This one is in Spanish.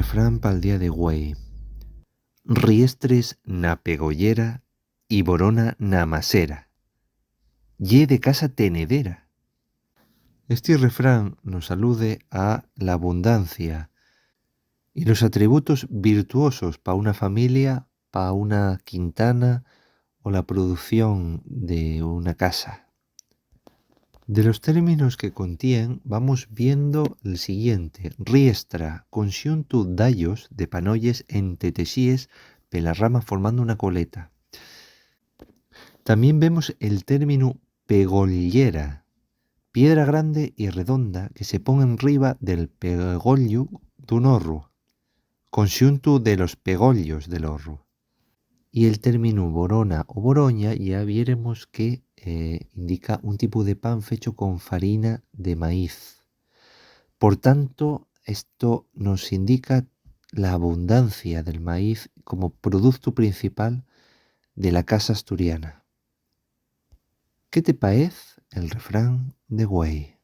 refrán pa'l día de güei. Riestres na pegollera y borona na masera. Ye de casa tenedera. Este refrán nos alude a la abundancia y los atributos virtuosos para una familia, para una quintana o la producción de una casa. De los términos que contienen, vamos viendo el siguiente. Riestra, conxuntu d'allos de panolles entetexíes pela rama formando una coleta. También vemos el término pegollera, piedra grande y redonda que se pone enriba del pegollu d'un horru, conxuntu de los pegollos del horru. Y el término borona o boroña ya viéremos que indica un tipo de pan fecho con farina de maíz. Por tanto, esto nos indica la abundancia del maíz como producto principal de la casa asturiana. ¿Qué te parece el refrán de güei?